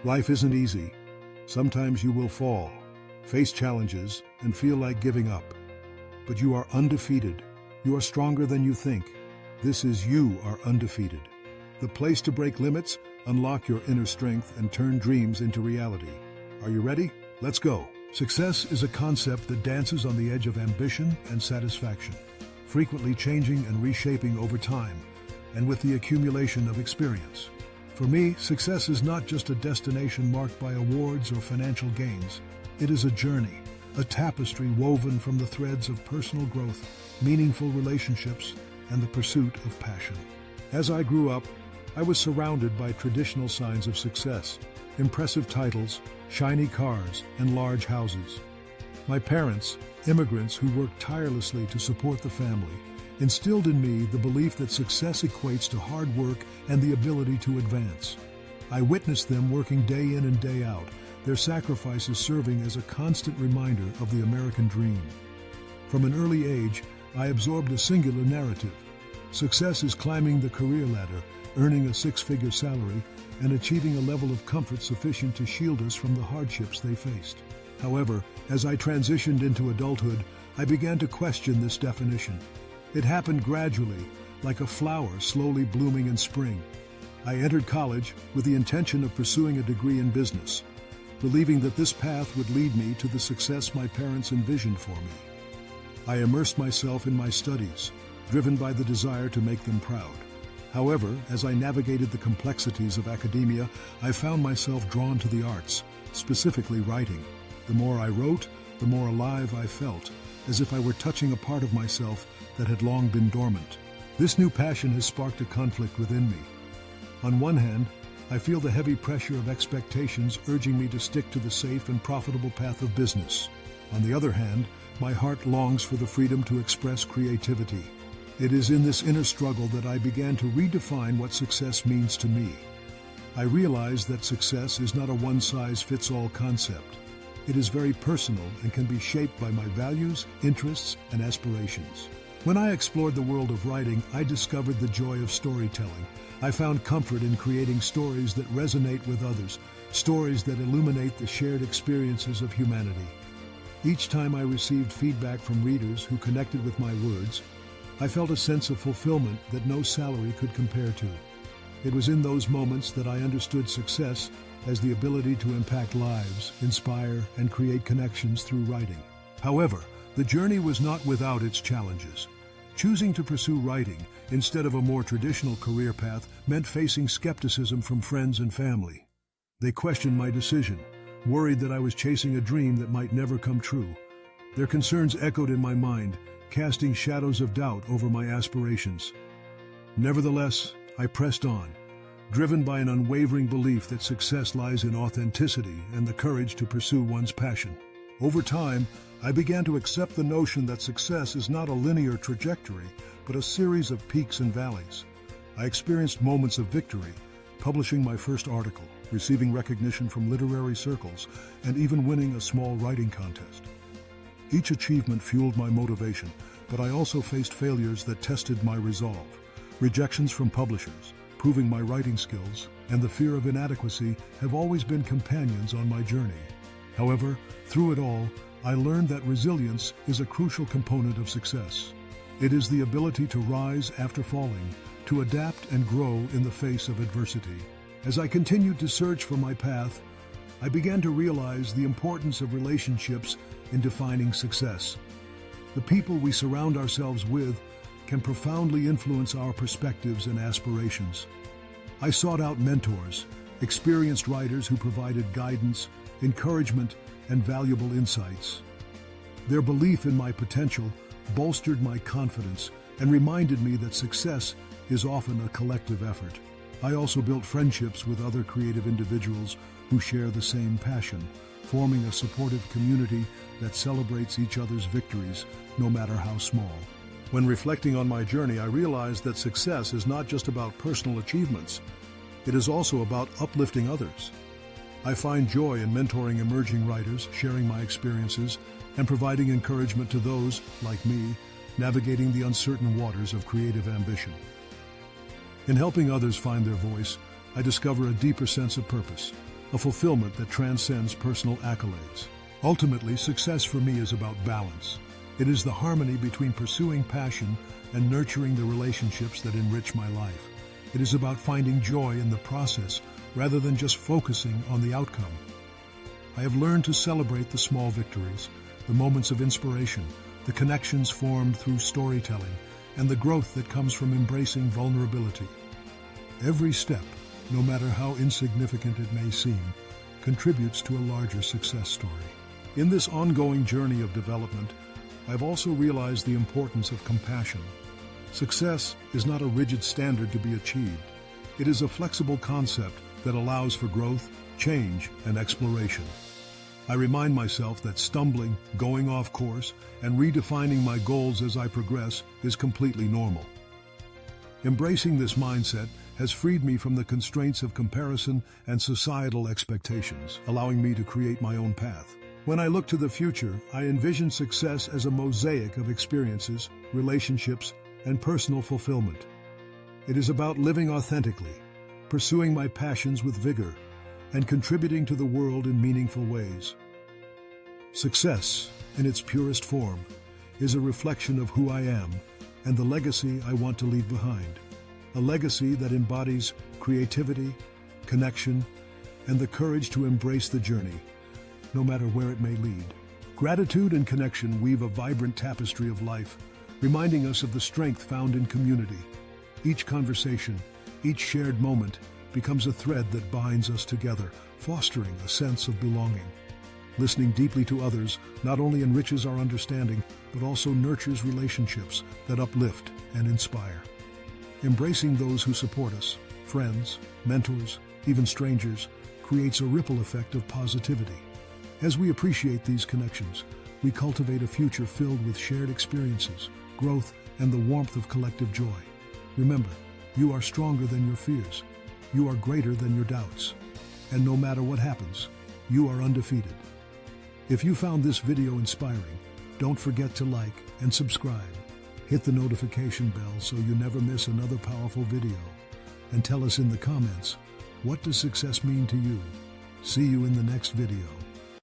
Life isn't easy. Sometimes you will fall, face challenges, and feel like giving up. But you are undefeated. You are stronger than you think. This is You Are Undefeated. The place to break limits, unlock your inner strength, and turn dreams into reality. Are you ready? Let's go. Success is a concept that dances on the edge of ambition and satisfaction, frequently changing and reshaping over time, and with the accumulation of experience. For me, success is not just a destination marked by awards or financial gains. It is a journey, a tapestry woven from the threads of personal growth, meaningful relationships, and the pursuit of passion. As I grew up, I was surrounded by traditional signs of success: impressive titles, shiny cars, and large houses. My parents, immigrants who worked tirelessly to support the family, instilled in me the belief that success equates to hard work and the ability to advance. I witnessed them working day in and day out, their sacrifices serving as a constant reminder of the American dream. From an early age, I absorbed a singular narrative. Success is climbing the career ladder, earning a six-figure salary, and achieving a level of comfort sufficient to shield us from the hardships they faced. However, as I transitioned into adulthood, I began to question this definition. It happened gradually, like a flower slowly blooming in spring. I entered college with the intention of pursuing a degree in business, believing that this path would lead me to the success my parents envisioned for me. I immersed myself in my studies, driven by the desire to make them proud. However, as I navigated the complexities of academia, I found myself drawn to the arts, specifically writing. The more I wrote, the more alive I felt, as if I were touching a part of myself that had long been dormant. This new passion has sparked a conflict within me. On one hand, I feel the heavy pressure of expectations urging me to stick to the safe and profitable path of business. On the other hand, my heart longs for the freedom to express creativity. It is in this inner struggle that I began to redefine what success means to me. I realized that success is not a one-size-fits-all concept. It is very personal and can be shaped by my values, interests, and aspirations. When I explored the world of writing, I discovered the joy of storytelling. I found comfort in creating stories that resonate with others, stories that illuminate the shared experiences of humanity. Each time I received feedback from readers who connected with my words, I felt a sense of fulfillment that no salary could compare to. It was in those moments that I understood success as the ability to impact lives, inspire, and create connections through writing. However, the journey was not without its challenges. Choosing to pursue writing instead of a more traditional career path meant facing skepticism from friends and family. They questioned my decision, worried that I was chasing a dream that might never come true. Their concerns echoed in my mind, casting shadows of doubt over my aspirations. Nevertheless, I pressed on, driven by an unwavering belief that success lies in authenticity and the courage to pursue one's passion. Over time, I began to accept the notion that success is not a linear trajectory, but a series of peaks and valleys. I experienced moments of victory, publishing my first article, receiving recognition from literary circles, and even winning a small writing contest. Each achievement fueled my motivation, but I also faced failures that tested my resolve. Rejections from publishers, proving my writing skills, and the fear of inadequacy have always been companions on my journey. However, through it all, I learned that resilience is a crucial component of success. It is the ability to rise after falling, to adapt and grow in the face of adversity. As I continued to search for my path, I began to realize the importance of relationships in defining success. The people we surround ourselves with can profoundly influence our perspectives and aspirations. I sought out mentors, experienced writers who provided guidance, encouragement, and valuable insights. Their belief in my potential bolstered my confidence and reminded me that success is often a collective effort. I also built friendships with other creative individuals who share the same passion, forming a supportive community that celebrates each other's victories, no matter how small. When reflecting on my journey, I realized that success is not just about personal achievements. It is also about uplifting others. I find joy in mentoring emerging writers, sharing my experiences, and providing encouragement to those, like me, navigating the uncertain waters of creative ambition. In helping others find their voice, I discover a deeper sense of purpose. a fulfillment that transcends personal accolades. Ultimately, success for me is about balance. It is the harmony between pursuing passion and nurturing the relationships that enrich my life. It is about finding joy in the process rather than just focusing on the outcome. I have learned to celebrate the small victories, the moments of inspiration, the connections formed through storytelling, and the growth that comes from embracing vulnerability. Every step, no matter how insignificant it may seem, contributes to a larger success story. In this ongoing journey of development, I've also realized the importance of compassion. Success is not a rigid standard to be achieved. It is a flexible concept that allows for growth, change, and exploration. I remind myself that stumbling, going off course, and redefining my goals as I progress is completely normal. Embracing this mindset has freed me from the constraints of comparison and societal expectations, allowing me to create my own path. When I look to the future, I envision success as a mosaic of experiences, relationships, and personal fulfillment. It is about living authentically, pursuing my passions with vigor, and contributing to the world in meaningful ways. Success, in its purest form, is a reflection of who I am and the legacy I want to leave behind. A legacy that embodies creativity, connection, and the courage to embrace the journey, no matter where it may lead. Gratitude and connection weave a vibrant tapestry of life, reminding us of the strength found in community. Each conversation, each shared moment, becomes a thread that binds us together, fostering a sense of belonging. Listening deeply to others not only enriches our understanding, but also nurtures relationships that uplift and inspire. Embracing those who support us, friends, mentors, even strangers, creates a ripple effect of positivity. As we appreciate these connections, we cultivate a future filled with shared experiences, growth, and the warmth of collective joy. Remember, you are stronger than your fears. You are greater than your doubts. And no matter what happens, you are undefeated. If you found this video inspiring, don't forget to like and subscribe. Hit the notification bell so you never miss another powerful video. And tell us in the comments, what does success mean to you? See you in the next video.